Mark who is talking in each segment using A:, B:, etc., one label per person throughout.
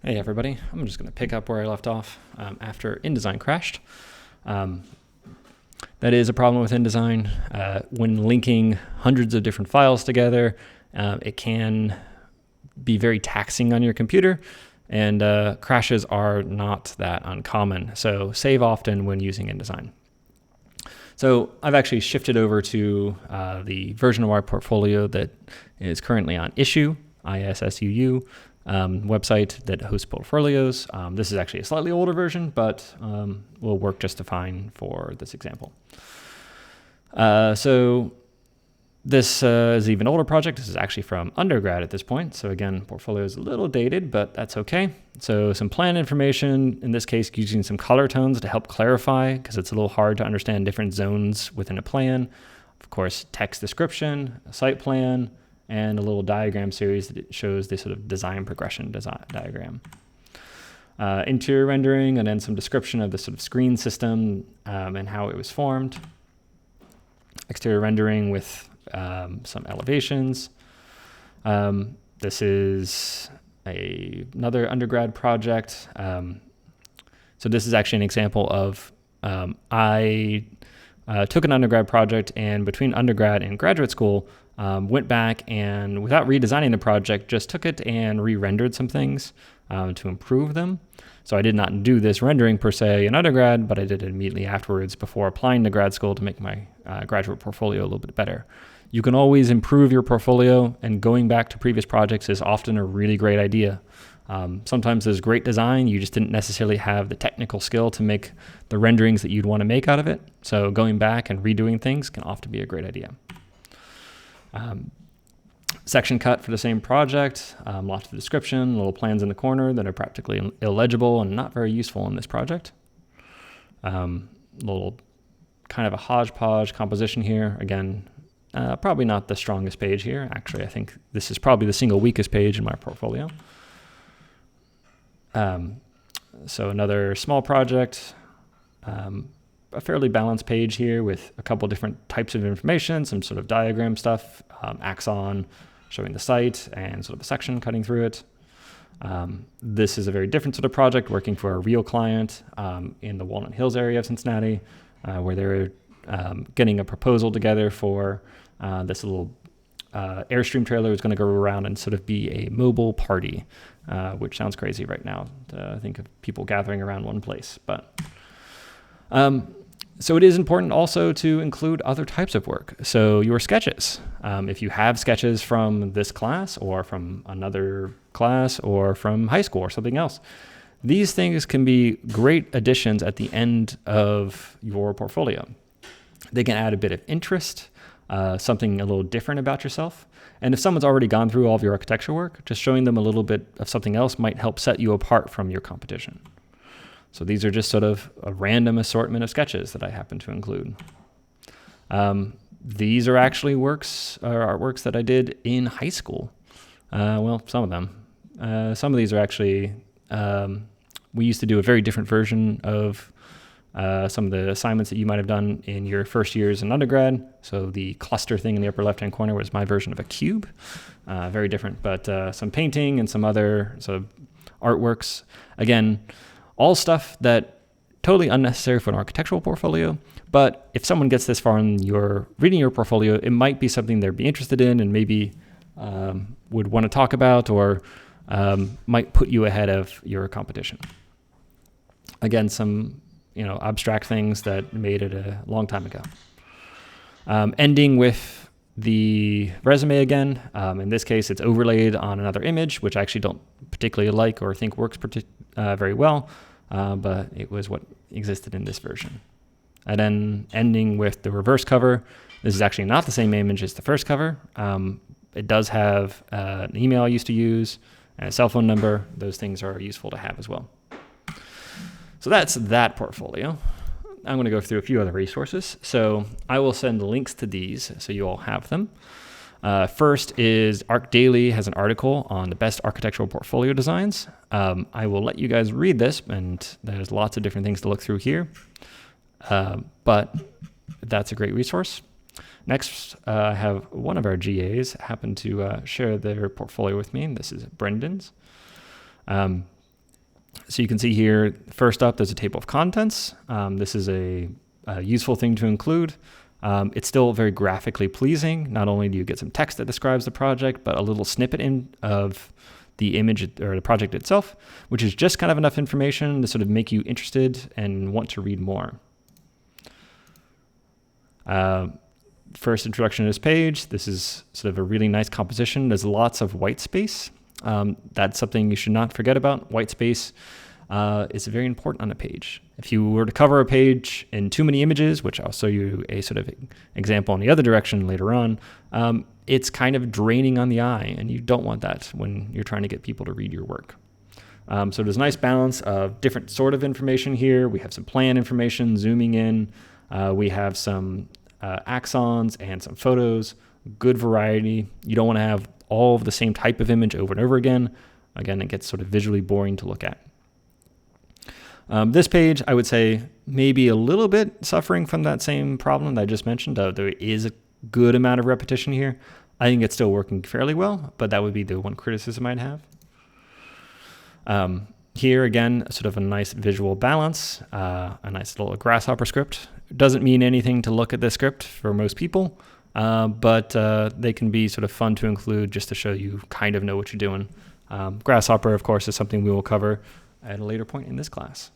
A: Hey everybody, I'm just going to pick up where I left off after InDesign crashed. That is a problem with InDesign. When linking hundreds of different files together, it can be very taxing on your computer, and crashes are not that uncommon. So save often when using InDesign. So I've actually shifted over to the version of our portfolio that is currently on Issuu, ISSUU, website that hosts portfolios. This is actually a slightly older version, but will work just fine for this example. So this is an even older project. This is actually from undergrad at this point. So again, portfolio is a little dated, but that's okay. So some plan information, in this case, using some color tones to help clarify, because it's a little hard to understand different zones within a plan. Of course, text description, a site plan, and a little diagram series that shows the sort of design progression diagram. Interior rendering, and then some description of the sort of screen system and how it was formed. Exterior rendering with some elevations. This is another undergrad project. So this is actually an example of I took an undergrad project, and between undergrad and graduate school, went back and, without redesigning the project, just took it and re-rendered some things to improve them. So I did not do this rendering per se in undergrad, but I did it immediately afterwards before applying to grad school to make my graduate portfolio a little bit better. You can always improve your portfolio, and going back to previous projects is often a really great idea. Sometimes there's great design, you just didn't necessarily have the technical skill to make the renderings that you'd want to make out of it. So going back and redoing things can often be a great idea. Section cut for the same project, lots of description, little plans in the corner that are practically illegible and not very useful in this project. Little kind of a hodgepodge composition here. Again, probably not the strongest page here. Actually, I think this is probably the single weakest page in my portfolio. So another small project, a fairly balanced page here with a couple different types of information, some sort of diagram stuff, axon showing the site, and sort of a section cutting through it. This is a very different sort of project, working for a real client in the Walnut Hills area of Cincinnati, where they're getting a proposal together for this little Airstream trailer is going to go around and sort of be a mobile party, which sounds crazy right now to think of people gathering around one place. But so it is important also to include other types of work. So your sketches, if you have sketches from this class or from another class or from high school or something else, these things can be great additions at the end of your portfolio. They can add a bit of interest, something a little different about yourself. And if someone's already gone through all of your architecture work, just showing them a little bit of something else might help set you apart from your competition. So these are just sort of a random assortment of sketches that I happen to include. These are actually artworks that I did in high school. Well, some of them. Some of these are actually, we used to do a very different version of some of the assignments that you might have done in your first years in undergrad. So the cluster thing in the upper left-hand corner was my version of a cube. Very different, but some painting and some other sort of artworks. Again, all stuff that totally unnecessary for an architectural portfolio, but if someone gets this far in reading your portfolio, it might be something they'd be interested in and maybe would want to talk about, or might put you ahead of your competition. Again, some abstract things that made it a long time ago. Ending with the resume again. In this case, it's overlaid on another image, which I actually don't particularly like or think works very well, but it was what existed in this version. And then ending with the reverse cover. This is actually not the same image as the first cover. It does have an email I used to use and a cell phone number. Those things are useful to have as well. So that's that portfolio. I'm going to go through a few other resources. So I will send links to these so you all have them. First is ArcDaily has an article on the best architectural portfolio designs. I will let you guys read this, and there's lots of different things to look through here. But that's a great resource. Next, I have one of our GAs happen to share their portfolio with me. This is Brendan's. So you can see here, first up, there's a table of contents. This is a useful thing to include. It's still very graphically pleasing. Not only do you get some text that describes the project, but a little snippet of the image or the project itself, which is just kind of enough information to sort of make you interested and want to read more. First introduction to this page. This is sort of a really nice composition. There's lots of white space. That's something you should not forget about. White space is very important on a page. If you were to cover a page in too many images, which I'll show you a sort of example in the other direction later on, it's kind of draining on the eye, and you don't want that when you're trying to get people to read your work. So there's a nice balance of different sort of information here. We have some plan information zooming in. We have some axons and some photos, good variety. You don't want to have all of the same type of image over and over again. Again, it gets sort of visually boring to look at. This page, I would say, maybe a little bit suffering from that same problem that I just mentioned. There is a good amount of repetition here. I think it's still working fairly well, but that would be the one criticism I'd have. Here, again, sort of a nice visual balance, a nice little grasshopper script. It doesn't mean anything to look at this script for most people, but they can be sort of fun to include just to show you kind of know what you're doing. Grasshopper, of course, is something we will cover at a later point in this class.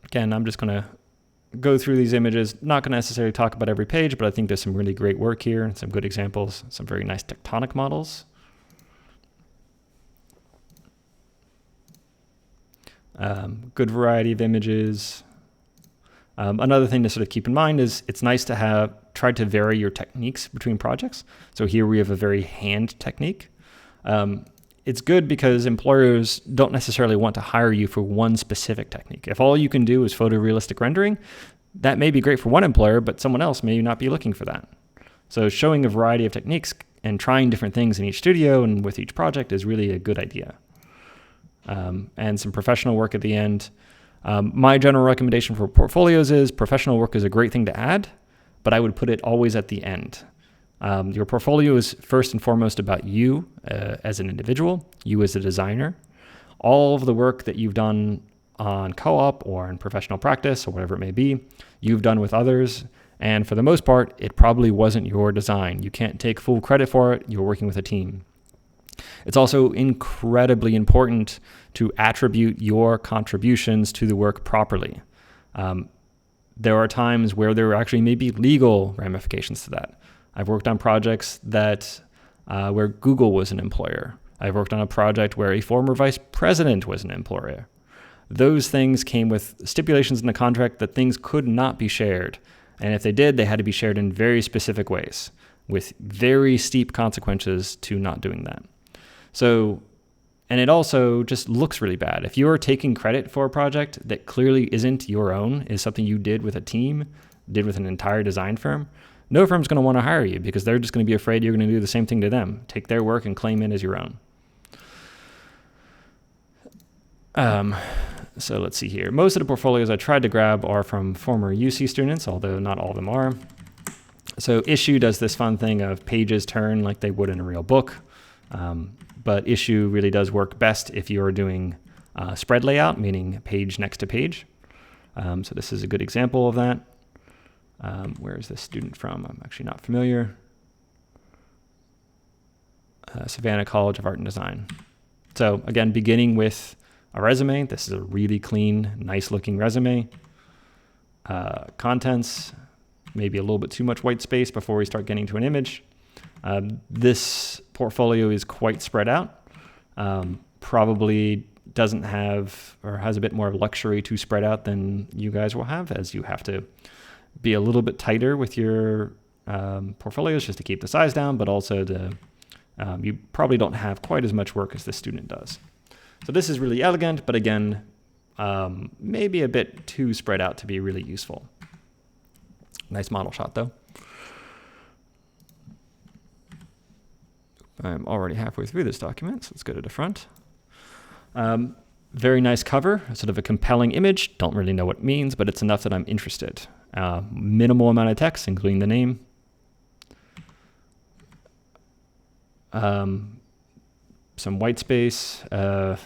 A: Again, I'm just going to go through these images, not going to necessarily talk about every page, but I think there's some really great work here and some good examples, some very nice tectonic models. Good variety of images. Another thing to sort of keep in mind is it's nice to have tried to vary your techniques between projects. So here we have a very hand technique. It's good because employers don't necessarily want to hire you for one specific technique. If all you can do is photorealistic rendering, that may be great for one employer, but someone else may not be looking for that. So showing a variety of techniques and trying different things in each studio and with each project is really a good idea. And some professional work at the end. My general recommendation for portfolios is professional work is a great thing to add, but I would put it always at the end. Your portfolio is first and foremost about you as an individual, you as a designer. All of the work that you've done on co-op or in professional practice or whatever it may be, you've done with others. And for the most part, it probably wasn't your design. You can't take full credit for it. You're working with a team. It's also incredibly important to attribute your contributions to the work properly. There are times where there actually may be legal ramifications to that. I've worked on projects that where Google was an employer. I've worked on a project where a former vice president was an employer. Those things came with stipulations in the contract that things could not be shared. And if they did, they had to be shared in very specific ways with very steep consequences to not doing that. So, and it also just looks really bad. If you're taking credit for a project that clearly isn't your own, is something you did with a team, did with an entire design firm, no firm's going to want to hire you because they're just going to be afraid you're going to do the same thing to them. Take their work and claim it as your own. So let's see here. Most of the portfolios I tried to grab are from former UC students, although not all of them are. So Issue does this fun thing of pages turn like they would in a real book. But Issue really does work best if you're doing spread layout, meaning page next to page. So this is a good example of that. Where is this student from? I'm actually not familiar. Savannah College of Art and Design. So again, beginning with a resume. This is a really clean, nice looking resume. Contents, maybe a little bit too much white space before we start getting to an image. This portfolio is quite spread out. Probably doesn't have or has a bit more luxury to spread out than you guys will have, as you have to be a little bit tighter with your portfolios just to keep the size down, but also you probably don't have quite as much work as this student does. So this is really elegant, but again, maybe a bit too spread out to be really useful. Nice model shot though. I'm already halfway through this document, so let's go to the front. Very nice cover, sort of a compelling image. Don't really know what it means, but it's enough that I'm interested. Minimal amount of text, including the name. some white space, and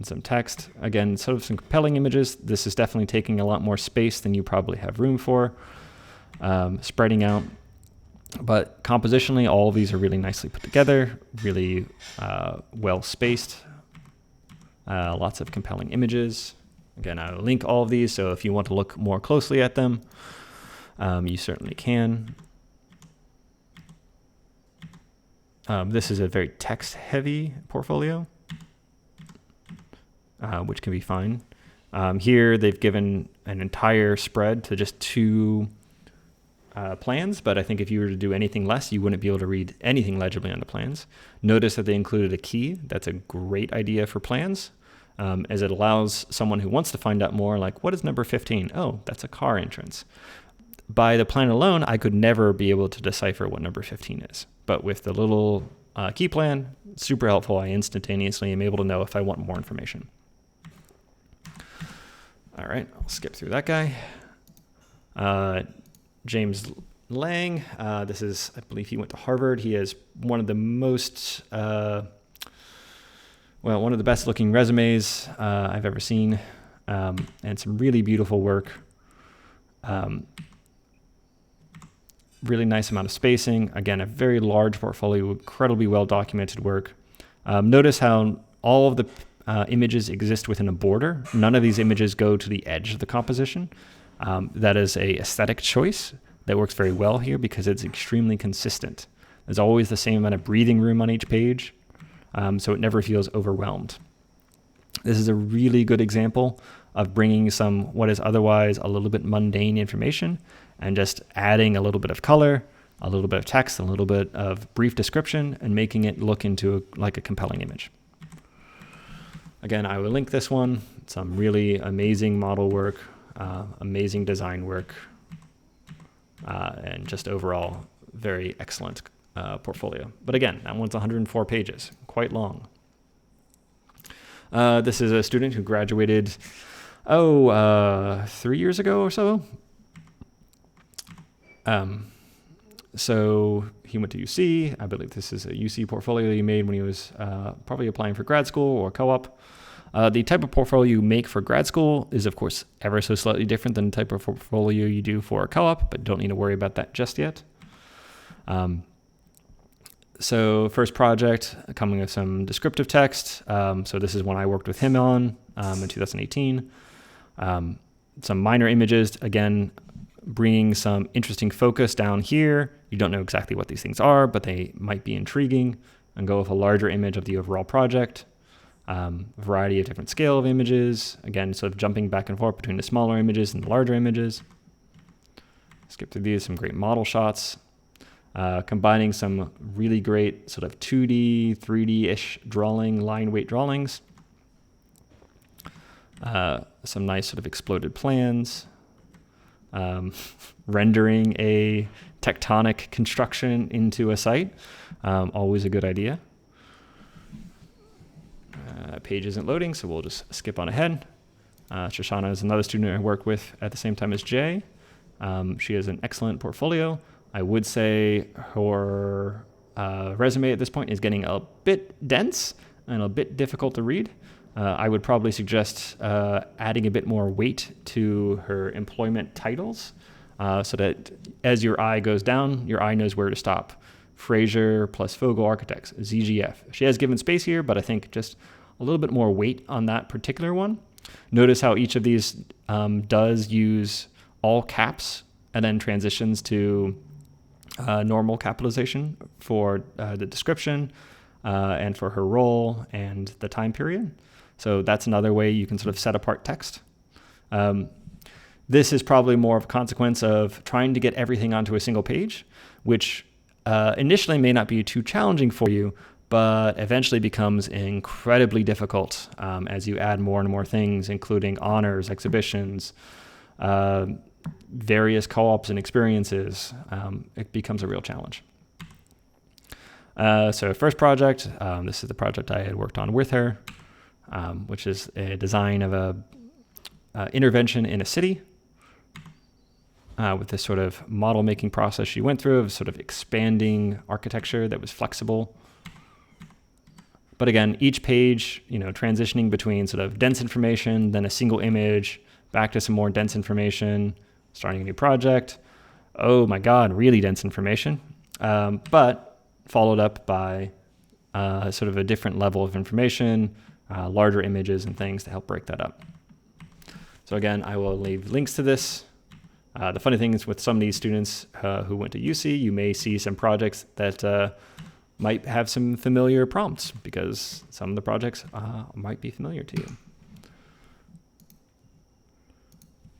A: some text. Again, sort of some compelling images. This is definitely taking a lot more space than you probably have room for, spreading out. But compositionally, all of these are really nicely put together, really well spaced, lots of compelling images. Again, I will link all of these, so if you want to look more closely at them, you certainly can. This is a very text-heavy portfolio, which can be fine. Here, they've given an entire spread to just 2 plans, but I think if you were to do anything less, you wouldn't be able to read anything legibly on the plans. Notice that they included a key. That's a great idea for plans, as it allows someone who wants to find out more, like, what is number 15? Oh, that's a car entrance. By the plan alone, I could never be able to decipher what number 15 is. But with the little key plan, super helpful. I instantaneously am able to know if I want more information. All right, I'll skip through that guy. James Lang, this is, I believe he went to Harvard. He has one of the most, one of the best looking resumes I've ever seen, and some really beautiful work. Really nice amount of spacing. Again, a very large portfolio, incredibly well documented work. Notice how all of the images exist within a border. None of these images go to the edge of the composition. That is a aesthetic choice that works very well here because it's extremely consistent. There's always the same amount of breathing room on each page, so it never feels overwhelmed. This is a really good example of bringing some what is otherwise a little bit mundane information and just adding a little bit of color, a little bit of text, a little bit of brief description, and making it look into like a compelling image. Again, I will link this one. Some really amazing model work, amazing design work, and just overall very excellent portfolio. But again, that one's 104 pages, quite long. This is a student who graduated, 3 years ago or so. So he went to UC. I believe this is a UC portfolio he made when he was probably applying for grad school or co-op. The type of portfolio you make for grad school is, of course, ever so slightly different than the type of portfolio you do for a co-op, but don't need to worry about that just yet. So first project, coming with some descriptive text. So this is one I worked with him on in 2018. Some minor images, again, bringing some interesting focus down here. You don't know exactly what these things are, but they might be intriguing, and go with a larger image of the overall project. Variety of different scale of images. Again, sort of jumping back and forth between the smaller images and the larger images. Skip through these, some great model shots. Combining some really great sort of 2D, 3D-ish drawing, line weight drawings. Some nice sort of exploded plans. Rendering a tectonic construction into a site. Always a good idea. Page isn't loading, so we'll just skip on ahead. Shoshana is another student I work with at the same time as Jay. She has an excellent portfolio. I would say her resume at this point is getting a bit dense and a bit difficult to read. I would probably suggest adding a bit more weight to her employment titles so that as your eye goes down, your eye knows where to stop. Fraser plus Fogel Architects, ZGF. She has given space here, but I think just a little bit more weight on that particular one. Notice how each of these does use all caps and then transitions to normal capitalization for the description and for her role and the time period. So that's another way you can sort of set apart text. This is probably more of a consequence of trying to get everything onto a single page, which initially may not be too challenging for you, but eventually becomes incredibly difficult as you add more and more things, including honors, exhibitions, various co-ops and experiences. It becomes a real challenge. So first project, this is the project I had worked on with her, which is a design of a intervention in a city with this sort of model making process she went through of sort of expanding architecture that was flexible. But again, each page, transitioning between sort of dense information, then a single image, back to some more dense information, starting a new project. Oh my God, really dense information. But followed up by sort of a different level of information, larger images and things to help break that up. So again, I will leave links to this. The funny thing is with some of these students who went to UC, you may see some projects that might have some familiar prompts because some of the projects might be familiar to you.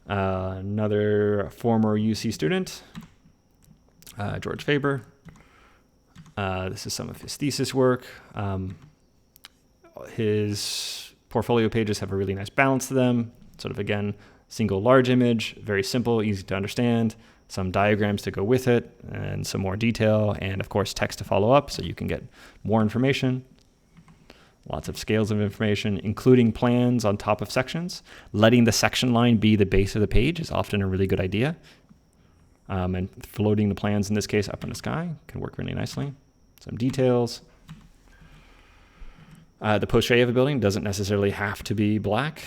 A: Another former UC student, George Faber. This is some of his thesis work. His portfolio pages have a really nice balance to them. Sort of, again, single large image, very simple, easy to understand, some diagrams to go with it, and some more detail, and of course text to follow up so you can get more information. Lots of scales of information, including plans on top of sections. Letting the section line be the base of the page is often a really good idea. And floating the plans, in this case, up in the sky can work really nicely. Some details. The portrait of a building doesn't necessarily have to be black.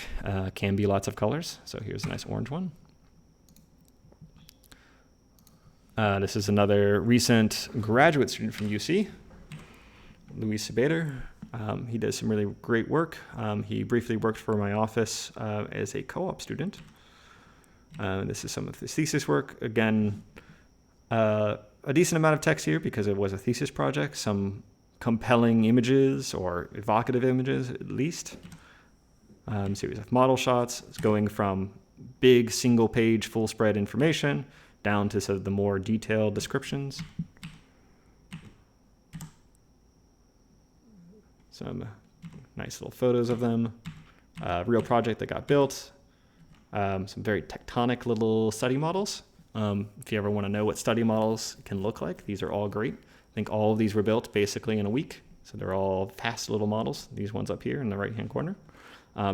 A: Can be lots of colors. So here's a nice orange one. This is another recent graduate student from UC, Luis Sabater. He does some really great work. He briefly worked for my office as a co-op student. This is some of his thesis work. Again, a decent amount of text here because it was a thesis project. Some compelling images or evocative images at least. Series of model shots. It's going from big single page full spread information down to sort of the more detailed descriptions. Some nice little photos of them. Real project that got built. Some very tectonic little study models. If you ever want to know what study models can look like, these are all great. I think all of these were built basically in a week. So they're all fast little models. These ones up here in the right-hand corner.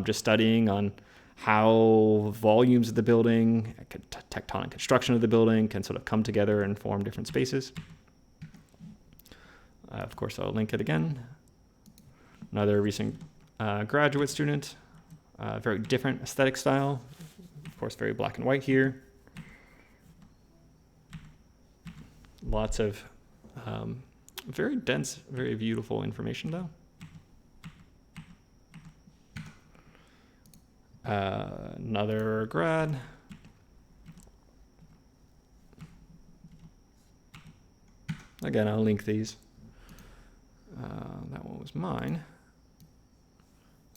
A: Just studying on how volumes of the building, tectonic construction of the building can sort of come together and form different spaces. Of course, I'll link it again. Another recent graduate student, very different aesthetic style. Of course, very black and white here. Lots of very dense, very beautiful information though. Another grad. Again, I'll link these. That one was mine.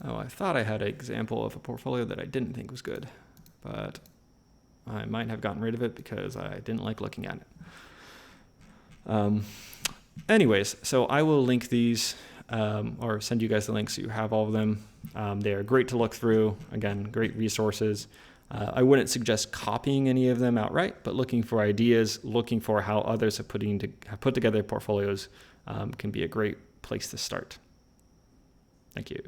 A: Oh, I thought I had an example of a portfolio that I didn't think was good, but I might have gotten rid of it because I didn't like looking at it. Anyways, so I will link these or send you guys the links so you have all of them. They are great to look through. Again, great resources. I wouldn't suggest copying any of them outright, but looking for ideas, looking for how others have put together portfolios can be a great place to start. Thank you.